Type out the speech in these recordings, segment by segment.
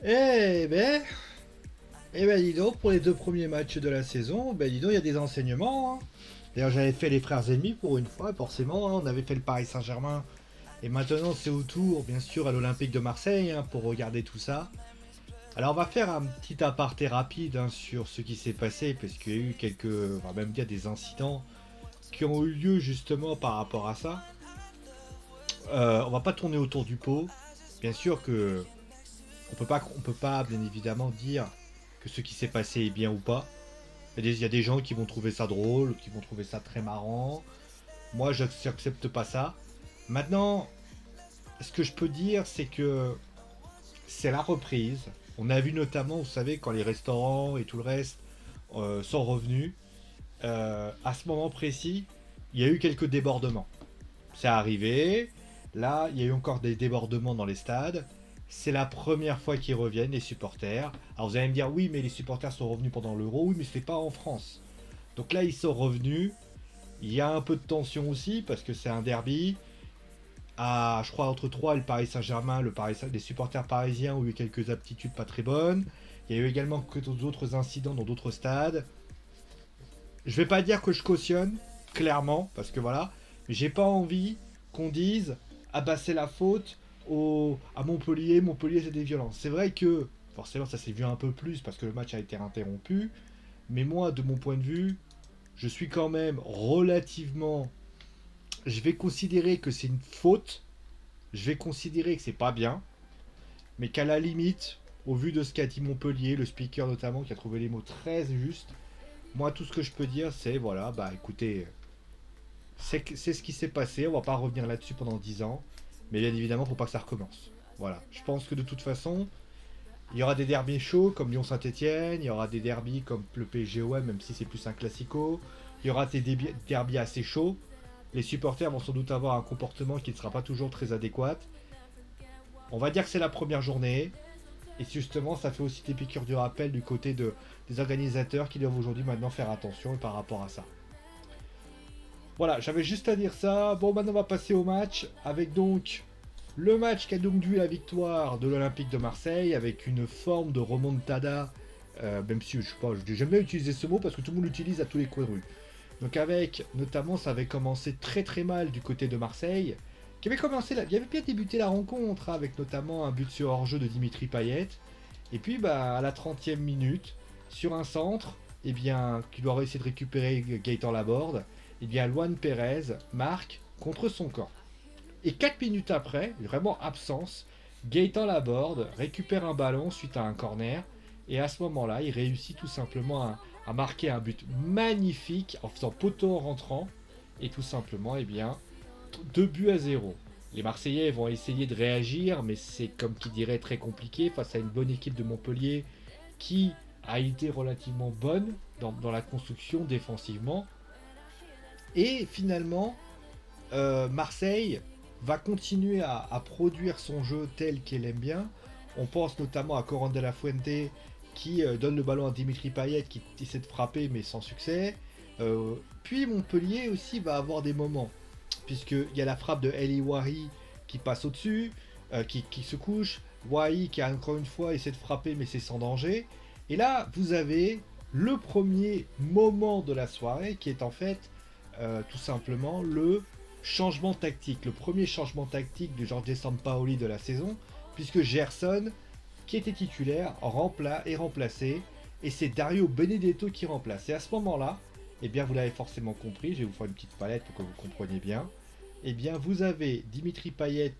Eh ben, dis donc, pour les deux premiers matchs de la saison, dis donc, il y a des enseignements, hein. D'ailleurs, j'avais fait les frères ennemis pour une fois, forcément, hein. On avait fait le Paris Saint-Germain. Et maintenant, c'est au tour, bien sûr, à l'Olympique de Marseille, hein, pour regarder tout ça. Alors, on va faire un petit aparté rapide, hein, sur ce qui s'est passé, parce qu'il y a eu quelques, on va même dire des incidents qui ont eu lieu justement par rapport à ça. On va pas tourner autour du pot. Bien sûr que on peut pas, bien évidemment, dire que ce qui s'est passé est bien ou pas. Il y a des gens qui vont trouver ça drôle, qui vont trouver ça très marrant. Moi, je n'accepte pas ça. Maintenant, ce que je peux dire, c'est que c'est la reprise. On a vu notamment, vous savez, quand les restaurants et tout le reste sont revenus, à ce moment précis, il y a eu quelques débordements. C'est arrivé. Là, il y a eu encore des débordements dans les stades. C'est la première fois qu'ils reviennent, les supporters. Alors vous allez me dire, oui, mais les supporters sont revenus pendant l'Euro. Oui, mais ce n'est pas en France. Donc là, ils sont revenus. Il y a un peu de tension aussi, parce que c'est un derby. Je crois, entre 3 et le Paris Saint-Germain, les supporters parisiens ont eu quelques aptitudes pas très bonnes. Il y a eu également que d'autres incidents dans d'autres stades. Je vais pas dire que je cautionne, clairement, parce que voilà, mais j'ai pas envie qu'on dise ah bah c'est la faute à Montpellier, Montpellier c'est des violences. C'est vrai que forcément ça s'est vu un peu plus parce que le match a été interrompu, mais moi de mon point de vue, je suis quand même relativement, je vais considérer que c'est une faute, je vais considérer que c'est pas bien, mais qu'à la limite, au vu de ce qu'a dit Montpellier, le speaker notamment qui a trouvé les mots très justes, moi tout ce que je peux dire c'est voilà, bah écoutez, c'est ce qui s'est passé, on va pas revenir là-dessus pendant 10 ans, mais bien évidemment, faut pas que ça recommence. Voilà, je pense que de toute façon, il y aura des derbys chauds comme Lyon-Saint-Etienne, il y aura des derbys comme le PSGOM, même si c'est plus un classico, il y aura des derbys assez chauds, les supporters vont sans doute avoir un comportement qui ne sera pas toujours très adéquat. On va dire que c'est la première journée, et justement, ça fait aussi des piqûres du rappel du côté des organisateurs qui doivent aujourd'hui maintenant faire attention par rapport à ça. Voilà, j'avais juste à dire ça. Bon, maintenant on va passer au match, avec donc le match qui a donc dû la victoire de l'Olympique de Marseille, avec une forme de remontada, même si je sais pas, j'aime bien utiliser ce mot parce que tout le monde l'utilise à tous les coins de rue. Donc avec, notamment, ça avait commencé très très mal du côté de Marseille, qui avait bien débuté la rencontre, hein, avec notamment un but sur hors-jeu de Dimitri Payet, et puis bah, à la 30e minute, sur un centre, qui doit essayer de récupérer Gaëtan Laborde, Luan Pérez marque contre son camp. Et 4 minutes après, vraiment absence, Gaëtan Laborde récupère un ballon suite à un corner, et à ce moment-là, il réussit tout simplement à marquer un but magnifique en faisant poteau en rentrant, et tout simplement, 2 buts à 0. Les Marseillais vont essayer de réagir, mais c'est comme qui dirait très compliqué face à une bonne équipe de Montpellier qui a été relativement bonne dans la construction défensivement. Et finalement, Marseille va continuer à produire son jeu tel qu'elle aime bien. On pense notamment à Coran de la Fuente qui donne le ballon à Dimitri Payet qui essaie de frapper mais sans succès. Puis Montpellier aussi va avoir des moments, puisqu'il y a la frappe de Eli Wahi qui passe au-dessus, qui se couche. Wahi qui a encore une fois essayé de frapper mais c'est sans danger. Et là, vous avez le premier moment de la soirée qui est en fait tout simplement le changement tactique, le premier changement tactique de Jorge Sampaoli de la saison, puisque Gerson, qui était titulaire, est remplacé, et c'est Dario Benedetto qui remplace. Et à ce moment-là, vous l'avez forcément compris, je vais vous faire une petite palette pour que vous compreniez bien. Vous avez Dimitri Payet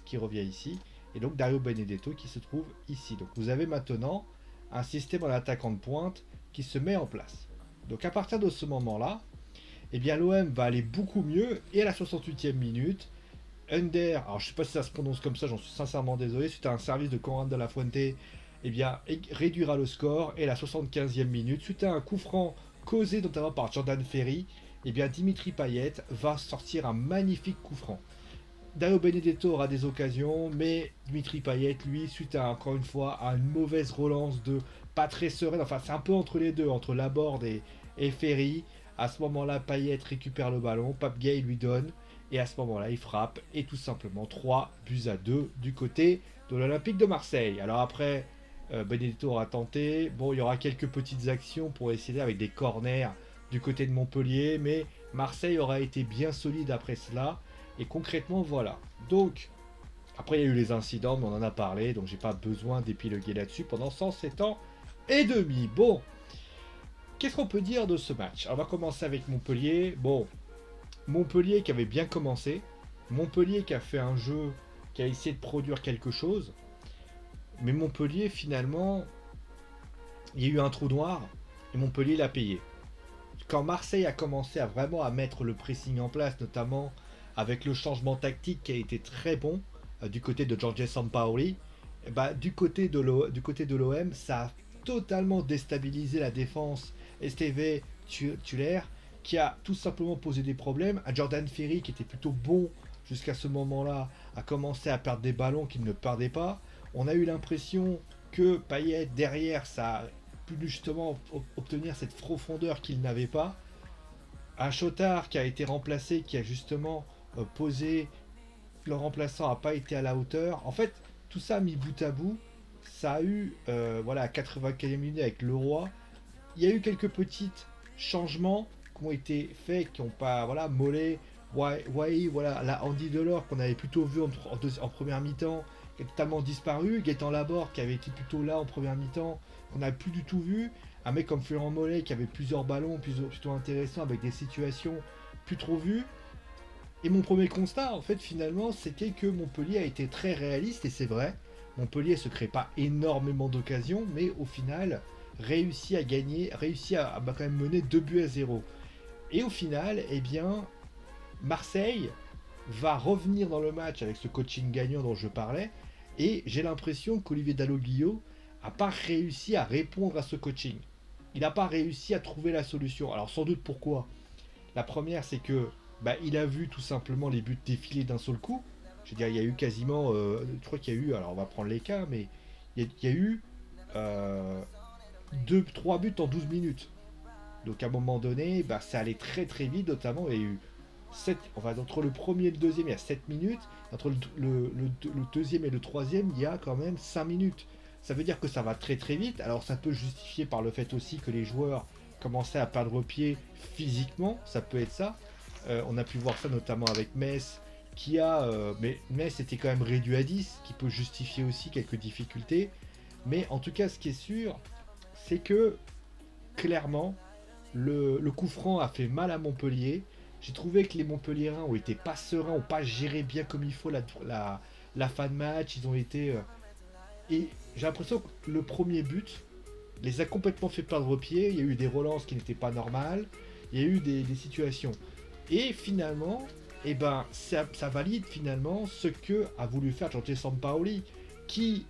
qui revient ici, et donc Dario Benedetto qui se trouve ici. Donc vous avez maintenant un système en attaquant de pointe qui se met en place. Donc à partir de ce moment-là, l'OM va aller beaucoup mieux. Et à la 68e minute, Under, alors je sais pas si ça se prononce comme ça, j'en suis sincèrement désolé, suite à un service de Conrad de la Fuente, réduira le score. Et à la 75e minute, suite à un coup franc causé notamment par Jordan Ferry, Dimitri Payet va sortir un magnifique coup franc. Dario Benedetto aura des occasions, mais Dimitri Payet, lui, suite à encore une fois à une mauvaise relance de pas très sereine, enfin c'est un peu entre les deux, entre Laborde et Ferry. À ce moment-là, Payet récupère le ballon, Pape Gay lui donne, et à ce moment-là, il frappe, et tout simplement 3 buts à 2 du côté de l'Olympique de Marseille. Alors après, Benedetto aura tenté. Bon, il y aura quelques petites actions pour essayer avec des corners du côté de Montpellier, mais Marseille aura été bien solide après cela. Et concrètement, voilà. Donc, après, il y a eu les incidents, mais on en a parlé, donc j'ai pas besoin d'épiloguer là-dessus pendant 107 ans et demi. Bon, qu'est-ce qu'on peut dire de ce match? On va commencer avec Montpellier. Bon, Montpellier qui avait bien commencé, Montpellier qui a fait un jeu, qui a essayé de produire quelque chose, mais Montpellier finalement, il y a eu un trou noir et Montpellier l'a payé. Quand Marseille a commencé à vraiment à mettre le pressing en place, notamment avec le changement tactique qui a été très bon du côté de Jorge Sampaoli, bah, du côté de l'OM, ça a totalement déstabilisé la défense Esteve Tuller, qui a tout simplement posé des problèmes. À Jordan Ferry, qui était plutôt bon jusqu'à ce moment-là, a commencé à perdre des ballons qu'il ne perdait pas. On a eu l'impression que Payet, derrière, ça a pu justement obtenir cette profondeur qu'il n'avait pas. Un Chotard qui a été remplacé, qui a justement posé, le remplaçant n'a pas été à la hauteur. En fait, tout ça mis bout à bout, ça a eu, voilà, à 95e minute avec Leroy, il y a eu quelques petits changements qui ont été faits, qui n'ont pas, voilà, Mollet, voilà, la Andy Delors qu'on avait plutôt vu en première mi-temps, qui est totalement disparu. Gaëtan Laborde qui avait été plutôt là en première mi-temps, qu'on n'a plus du tout vu. Un mec comme Florent Mollet qui avait plusieurs ballons plutôt intéressants avec des situations plus trop vues. Et mon premier constat, en fait, finalement, c'était que Montpellier a été très réaliste, et c'est vrai. Montpellier se crée pas énormément d'occasions, mais au final, réussit à gagner, réussit à quand même mener 2 buts à 0. Et au final, eh bien, Marseille va revenir dans le match avec ce coaching gagnant dont je parlais, et j'ai l'impression qu'Olivier Dalloglio n'a pas réussi à répondre à ce coaching. Il n'a pas réussi à trouver la solution. Alors sans doute pourquoi. La première, c'est que bah, il a vu tout simplement les buts défiler d'un seul coup. Je veux dire, il y a eu quasiment, je crois qu'il y a eu, alors on va prendre les cas, mais il y a eu 3 buts en 12 minutes. Donc à un moment donné, bah, ça allait très très vite, notamment il y a eu 7, enfin, entre le premier et le deuxième, il y a 7 minutes. Entre le deuxième et le troisième, il y a quand même 5 minutes. Ça veut dire que ça va très très vite. Alors ça peut justifier par le fait aussi que les joueurs commençaient à perdre pied physiquement. Ça peut être ça. On a pu voir ça notamment avec Metz, qui a... mais Metz était quand même réduit à 10, qui peut justifier aussi quelques difficultés. Mais en tout cas, ce qui est sûr, c'est que clairement, le coup franc a fait mal à Montpellier. J'ai trouvé que les Montpelliérains ont été pas sereins, ont pas géré bien comme il faut la fin de match. Ils ont été. Et j'ai l'impression que le premier but les a complètement fait perdre pied. Il y a eu des relances qui n'étaient pas normales. Il y a eu des situations. Et finalement, eh ben, ça valide finalement ce que a voulu faire Jorge Sampaoli, qui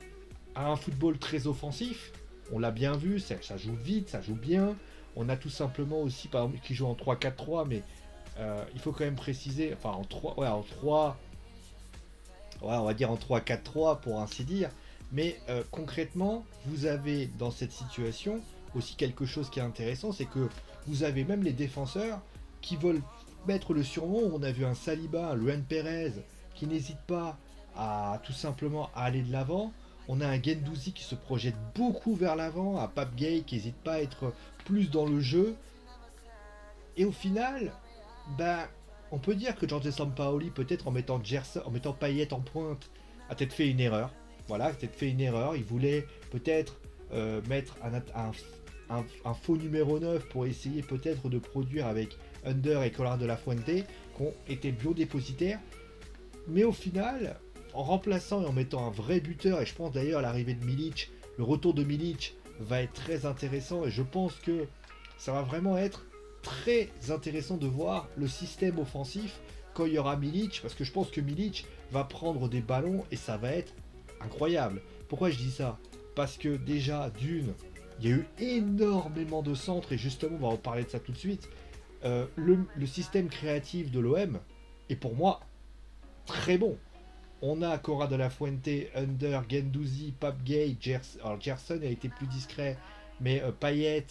a un football très offensif. On l'a bien vu, ça joue vite, ça joue bien. On a tout simplement aussi, par exemple, qui joue en 3-4-3, mais il faut quand même préciser, enfin en 3, ouais, en 3, ouais, on va dire en 3-4-3 pour ainsi dire. Mais concrètement, vous avez dans cette situation aussi quelque chose qui est intéressant, c'est que vous avez même les défenseurs qui veulent mettre le surnom. On a vu un Saliba, un Luan Perez qui n'hésite pas à tout simplement à aller de l'avant. On a un Gendouzi qui se projette beaucoup vers l'avant, un Pape Gay qui n'hésite pas à être plus dans le jeu. Et au final, bah, on peut dire que Jorge Sampaoli, peut-être en mettant Payet en pointe, a peut-être fait une erreur. Voilà, a peut-être fait une erreur. Il voulait peut-être mettre un faux numéro 9 pour essayer peut-être de produire avec Under et Collard de la Fuente, qui ont été bio-dépositaires. Mais au final, en remplaçant et en mettant un vrai buteur, et je pense d'ailleurs à l'arrivée de Milic, le retour de Milic va être très intéressant, et je pense que ça va vraiment être très intéressant de voir le système offensif quand il y aura Milic, parce que je pense que Milic va prendre des ballons et ça va être incroyable. Pourquoi je dis ça? Parce que déjà, d'une, il y a eu énormément de centres, et justement, on va en parler de ça tout de suite. Le système créatif de l'OM est pour moi très bon. On a Cora de la Fuente, Under, Gendouzi, Pape Gay, Gerson. Alors Gerson a été plus discret, mais Payet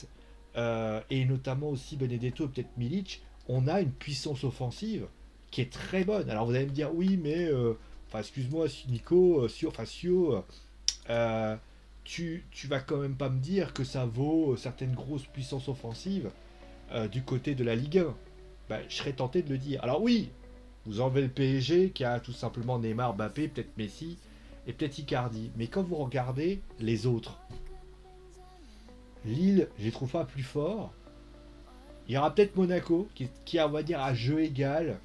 et notamment aussi Benedetto et peut-être Milic, on a une puissance offensive qui est très bonne. Alors vous allez me dire oui, mais enfin excuse-moi Nico, Sio, euh, tu vas quand même pas me dire que ça vaut certaines grosses puissances offensives du côté de la Ligue 1. Bah, je serais tenté de le dire. Alors oui, vous enlevez le PSG qui a tout simplement Neymar, Mbappé, peut-être Messi et peut-être Icardi. Mais quand vous regardez les autres, Lille, je les trouve pas plus forts. Il y aura peut-être Monaco qui a, on va dire, à jeu égal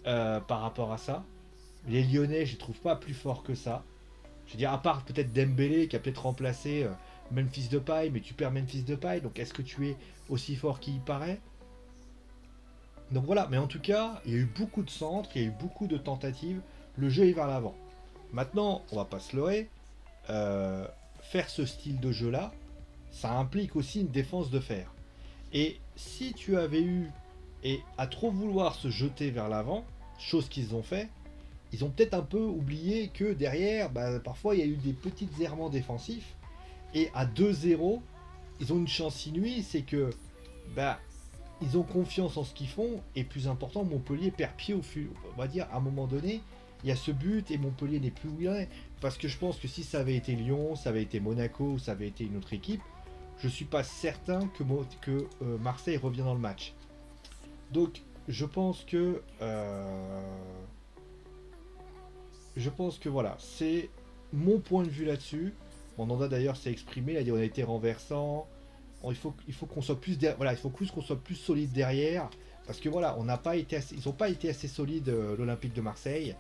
par rapport à ça. Les Lyonnais, je les trouve pas plus forts que ça. Je veux dire, à part peut-être Dembélé qui a peut-être remplacé Memphis Depay, mais tu perds Memphis Depay, donc est-ce que tu es aussi fort qu'il y paraît? Donc voilà, mais en tout cas, il y a eu beaucoup de centres, il y a eu beaucoup de tentatives, le jeu est vers l'avant. Maintenant, on va pas se leurrer, faire ce style de jeu-là, ça implique aussi une défense de fer. Et si tu avais eu, et à trop vouloir se jeter vers l'avant, chose qu'ils ont fait, ils ont peut-être un peu oublié que derrière, bah, parfois il y a eu des petits errements défensifs, et à 2-0, ils ont une chance inouïe, c'est que bah, ils ont confiance en ce qu'ils font, et plus important, Montpellier perd pied au fil. On va dire, à un moment donné, il y a ce but, et Montpellier n'est plus où il est. Parce que je pense que si ça avait été Lyon, ça avait été Monaco, ou ça avait été une autre équipe, je suis pas certain que Marseille revient dans le match. Donc, je pense que voilà, c'est mon point de vue là-dessus. Mandanda d'ailleurs s'est exprimé, il a dit on a été renversant. Il faut qu'on soit plus voilà, il faut plus qu'on soit plus solide derrière parce que voilà, on n'a pas été assez, ils n'ont pas été assez solides l'Olympique de Marseille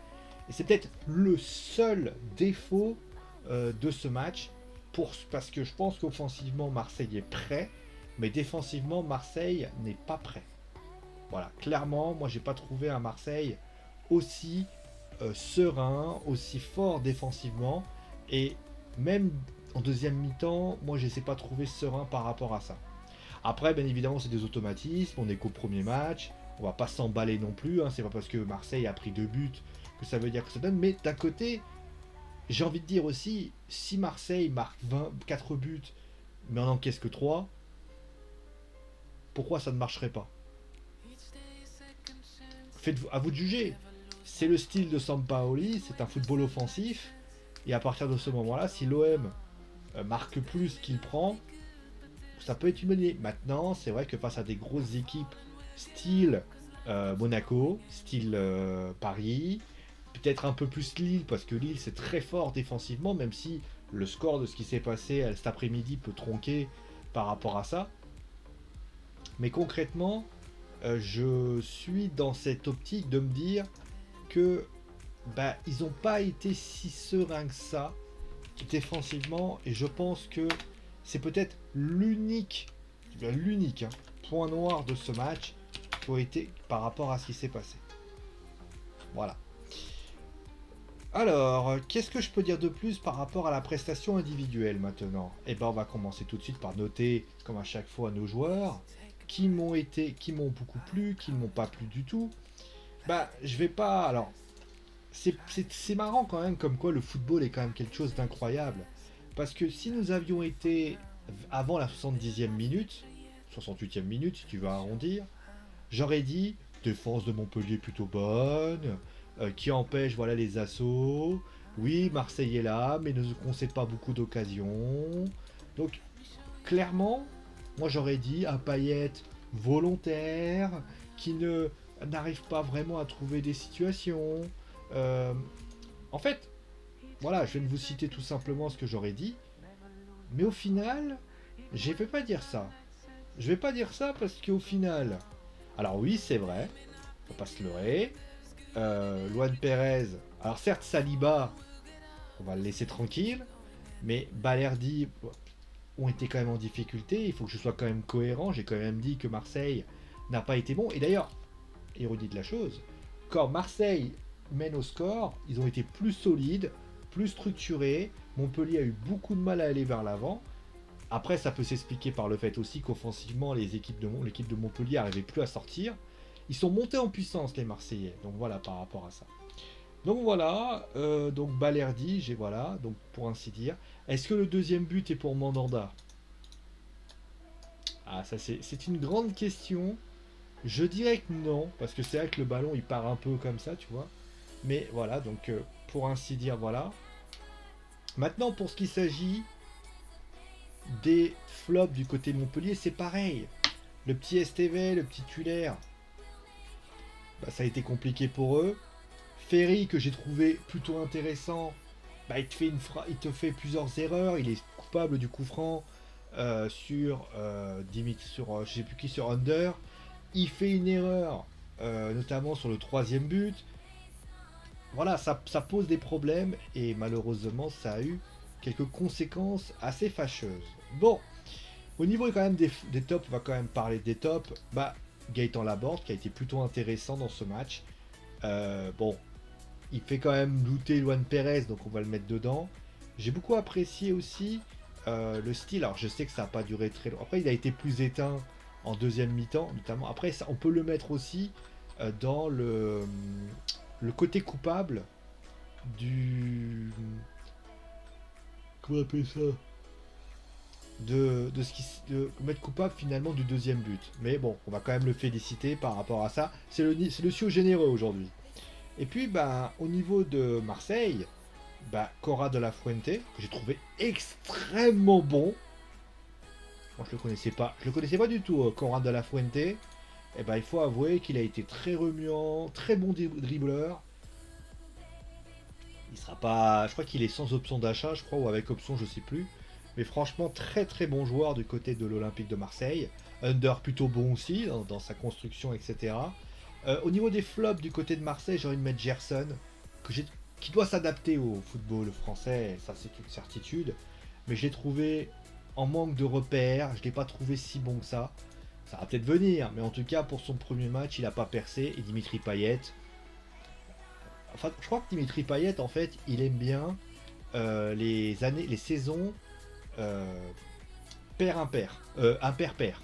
et c'est peut-être le seul défaut de ce match parce que je pense qu'offensivement Marseille est prêt, mais défensivement Marseille n'est pas prêt. Voilà, clairement, moi j'ai pas trouvé un Marseille aussi serein, aussi fort défensivement. Et même en deuxième mi-temps, moi je ne les ai pas trouvé serein par rapport à ça. Après, bien évidemment, c'est des automatismes, on est qu'au premier match, on va pas s'emballer non plus, hein, c'est pas parce que Marseille a pris 2 buts que ça veut dire que ça donne, mais d'un côté, j'ai envie de dire aussi, si Marseille marque 24 buts, mais en encaisse que 3, pourquoi ça ne marcherait pas? Faites-vous, à vous de juger. C'est le style de Sampaoli, c'est un football offensif. Et à partir de ce moment-là, si l'OM marque plus qu'il prend, ça peut être une bonne idée. Maintenant, c'est vrai que face à des grosses équipes, style Monaco, style Paris, peut-être un peu plus Lille, parce que Lille c'est très fort défensivement, même si le score de ce qui s'est passé cet après-midi peut tronquer par rapport à ça. Mais concrètement, je suis dans cette optique de me dire que bah, ils n'ont pas été si sereins que ça défensivement et je pense que c'est peut-être l'unique hein, point noir de ce match qui a été par rapport à ce qui s'est passé. Voilà. Alors, qu'est-ce que je peux dire de plus par rapport à la prestation individuelle maintenant? Eh ben, on va commencer tout de suite par noter, comme à chaque fois, nos joueurs qui m'ont beaucoup plu, qui ne m'ont pas plu du tout. Bah, je vais pas. Alors, c'est marrant quand même, comme quoi le football est quand même quelque chose d'incroyable. Parce que si nous avions été avant la 70e minute, 68e minute si tu veux arrondir, j'aurais dit défense de Montpellier plutôt bonne, qui empêche voilà les assauts. Oui, Marseille est là, mais ne concède pas beaucoup d'occasions. Donc clairement, moi j'aurais dit un Payet volontaire, qui ne n'arrive pas vraiment à trouver des situations. Euh, en fait, voilà, je viens de vous citer tout simplement ce que j'aurais dit, mais au final, je vais pas dire ça. Je vais pas dire ça parce qu'au final, alors oui, c'est vrai, faut pas se leurrer. Luan Perez, alors certes Saliba, on va le laisser tranquille, mais Balerdi ont été quand même en difficulté. Il faut que je sois quand même cohérent. J'ai quand même dit que Marseille n'a pas été bon. Et d'ailleurs, ironie de la chose, quand Marseille mène au score, ils ont été plus solides, plus structurés. Montpellier a eu beaucoup de mal à aller vers l'avant. Après, ça peut s'expliquer par le fait aussi qu'offensivement, l'équipe de Montpellier n'arrivait plus à sortir. Ils sont montés en puissance, les Marseillais. Donc voilà, par rapport à ça. Donc voilà, donc Balerdi, voilà, donc pour ainsi dire. Est-ce que le deuxième but est pour Mandanda? Ah, ça c'est une grande question. Je dirais que non, parce que c'est vrai que le ballon il part un peu comme ça, tu vois. Mais voilà, donc pour ainsi dire, voilà. Maintenant, pour ce qui s'agit des flops du côté de Montpellier, c'est pareil. Le petit STV, le petit Tuller, bah, ça a été compliqué pour eux. Ferry, que j'ai trouvé plutôt intéressant, bah, il te fait plusieurs erreurs. Il est coupable du coup franc je sais plus qui, sur Under. Il fait une erreur, notamment sur le troisième but. Voilà, ça pose des problèmes et malheureusement, ça a eu quelques conséquences assez fâcheuses. Bon, au niveau quand même des tops, on va quand même parler des tops. Bah, Gaëtan Laborde qui a été plutôt intéressant dans ce match. Bon, il fait quand même douter Luan Perez, donc on va le mettre dedans. J'ai beaucoup apprécié aussi le style. Alors je sais que ça n'a pas duré très longtemps. Après, il a été plus éteint en deuxième mi-temps, notamment. Après, ça, on peut le mettre aussi dans le côté coupable du. Comment on appelle ça, de ce qui de mettre coupable finalement du deuxième but. Mais bon, on va quand même le féliciter par rapport à ça. C'est le CIO généreux aujourd'hui. Et puis, bah, au niveau de Marseille, bah, Cora de la Fuente, que j'ai trouvé extrêmement bon. Moi, je le connaissais pas du tout, Cora de la Fuente. Et bah, il faut avouer qu'il a été très remuant, très bon dribbleur. Il sera pas, je crois qu'il est sans option d'achat, je crois, ou avec option, je sais plus. Mais franchement, très très bon joueur du côté de l'Olympique de Marseille. Under plutôt bon aussi dans sa construction, etc. Au niveau des flops du côté de Marseille, j'ai envie de mettre Gerson, qui doit s'adapter au football français, ça c'est une certitude. Mais je l'ai trouvé en manque de repères, je ne l'ai pas trouvé si bon que ça. Ça va peut-être venir, mais en tout cas pour son premier match, il n'a pas percé. Et Dimitri Payet, enfin, je crois que Dimitri Payet, en fait, il aime bien les saisons euh, pair-impair, impair-pair.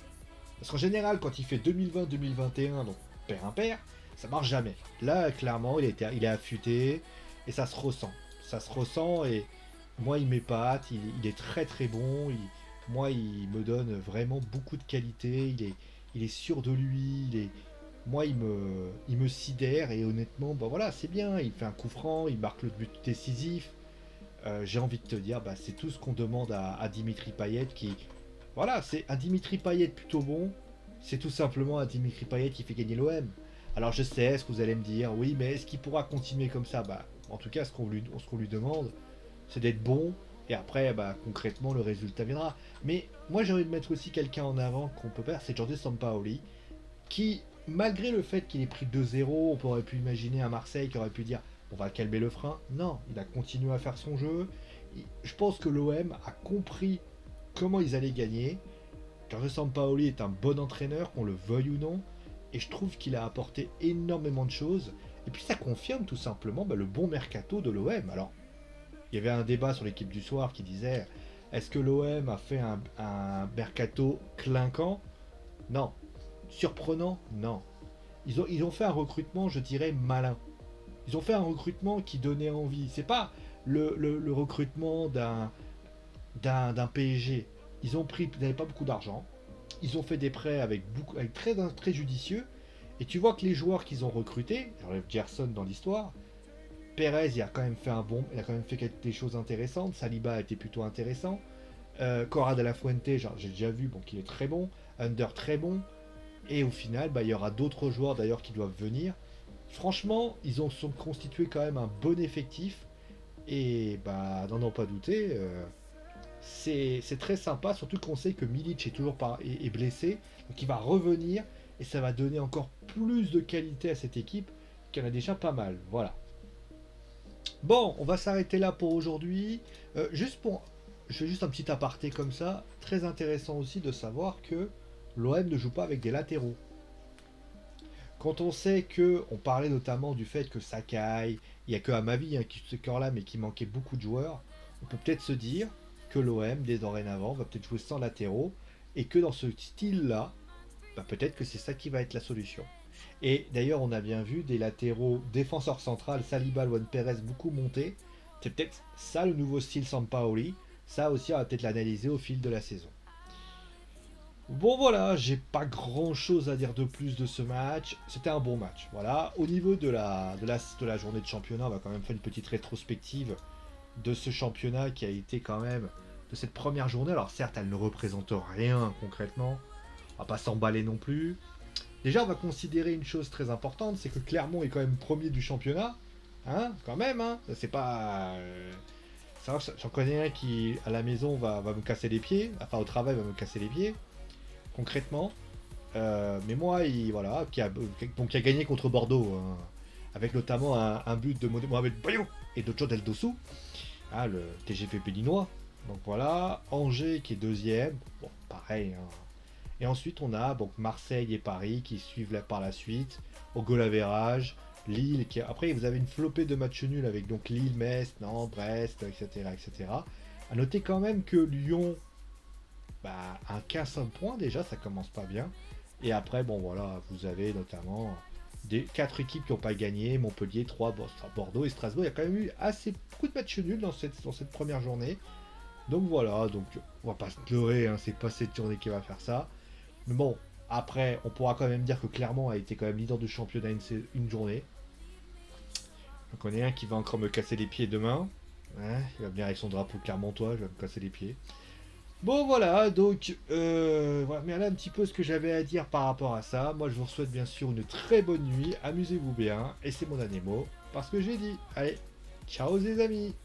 Parce qu'en général, quand il fait 2020-2021, donc pair-impair, ça marche jamais. Là, clairement, il est affûté et ça se ressent. Ça se ressent et moi, il m'épate, il est très très bon. Moi, il me donne vraiment beaucoup de qualité. Il est sûr de lui. Moi, il me sidère et honnêtement, bah voilà, c'est bien. Il fait un coup franc, il marque le but décisif. J'ai envie de te dire, bah, c'est tout ce qu'on demande à Dimitri Payet qui, voilà, c'est un Dimitri Payet plutôt bon. C'est tout simplement un Dimitri Payet qui fait gagner l'OM. Alors je sais ce que vous allez me dire, oui, mais est-ce qu'il pourra continuer comme ça? Bah, en tout cas, ce qu'on lui demande, c'est d'être bon. Et après, bah, concrètement, le résultat viendra. Mais moi, j'ai envie de mettre aussi quelqu'un en avant qu'on peut faire, c'est Jordi Sampaoli, qui, malgré le fait qu'il ait pris 2-0, on aurait pu imaginer un Marseille qui aurait pu dire on va calmer le frein. Non, il a continué à faire son jeu. Je pense que l'OM a compris comment ils allaient gagner. Giorgio Sampaoli est un bon entraîneur, qu'on le veuille ou non, et je trouve qu'il a apporté énormément de choses. Et puis ça confirme tout simplement le bon mercato de l'OM. Alors, il y avait un débat sur l'équipe du soir qui disait est-ce que l'OM a fait un mercato clinquant? Non. Surprenant? Non. Ils ont fait un recrutement, je dirais, malin. Ils ont fait un recrutement qui donnait envie. C'est pas le recrutement d'un PSG. Ils n'avaient pas beaucoup d'argent. Ils ont fait des prêts avec très, très judicieux. Et tu vois que les joueurs qu'ils ont recrutés, j'enlève Gerson dans l'histoire, Perez, il a quand même fait des choses intéressantes. Saliba a été plutôt intéressant. Cora de la Fuente, j'ai déjà vu qu'il est très bon. Under très bon. Et au final, il y aura d'autres joueurs d'ailleurs qui doivent venir. Franchement, sont constitués quand même un bon effectif. Et n'en pas douter, c'est très sympa, surtout qu'on sait que Milic est blessé, donc il va revenir et ça va donner encore plus de qualité à cette équipe qui en a déjà pas mal. Voilà. Bon, on va s'arrêter là pour aujourd'hui. Je fais juste un petit aparté comme ça. Très intéressant aussi de savoir que l'OM ne joue pas avec des latéraux. Quand on sait que, on parlait notamment du fait que Sakai, il n'y a que Amavi qui ce cœur-là, mais qui manquait beaucoup de joueurs, on peut peut-être se dire que l'OM, dès dorénavant, va peut-être jouer sans latéraux, et que dans ce style-là, peut-être que c'est ça qui va être la solution. Et d'ailleurs, on a bien vu des latéraux défenseurs centrales, Saliba, Luan Perez, beaucoup montés. C'est peut-être ça le nouveau style Sampaoli. Ça aussi, on va peut-être l'analyser au fil de la saison. Bon voilà, j'ai pas grand chose à dire de plus de ce match. C'était un bon match. Voilà. Au niveau de la journée de championnat, on va quand même faire une petite rétrospective de ce championnat qui a été quand même de cette première journée. Alors certes, elle ne représente rien concrètement. On va pas s'emballer non plus. Déjà, on va considérer une chose très importante, c'est que Clermont est quand même premier du championnat. Hein, quand même, hein. C'est pas. Ça, j'en connais un qui, à la maison, va me casser les pieds. Enfin, au travail, va me casser les pieds. Concrètement. Mais moi, voilà, donc, qui a gagné contre Bordeaux. Hein, avec notamment un but de Mohamed Bayo et de Jodel Dossou. Hein, le TGP béninois. Donc voilà. Angers qui est deuxième. Bon, pareil. Hein. Et ensuite, on a donc Marseille et Paris qui suivent là par la suite, au goal average. Lille, après vous avez une flopée de matchs nuls avec donc Lille, Metz, Nantes, Brest, etc. etc. À noter quand même que Lyon a 15 points déjà, ça commence pas bien. Et après, bon voilà, vous avez notamment des 4 équipes qui n'ont pas gagné, Montpellier, 3, Bordeaux et Strasbourg. Il y a quand même eu assez beaucoup de matchs nuls dans cette première journée. Donc voilà, donc on va pas se pleurer, hein, c'est pas cette journée qui va faire ça. Mais bon, après, on pourra quand même dire que Clermont a été quand même leader du championnat une journée. J'en connais un qui va encore me casser les pieds demain. Hein, il va venir avec son drapeau clermontois, je vais me casser les pieds. Bon voilà, donc voilà, mais là un petit peu ce que j'avais à dire par rapport à ça. Moi je vous souhaite bien sûr une très bonne nuit, amusez-vous bien, et c'est mon dernier mot, parce que j'ai dit. Allez, ciao les amis.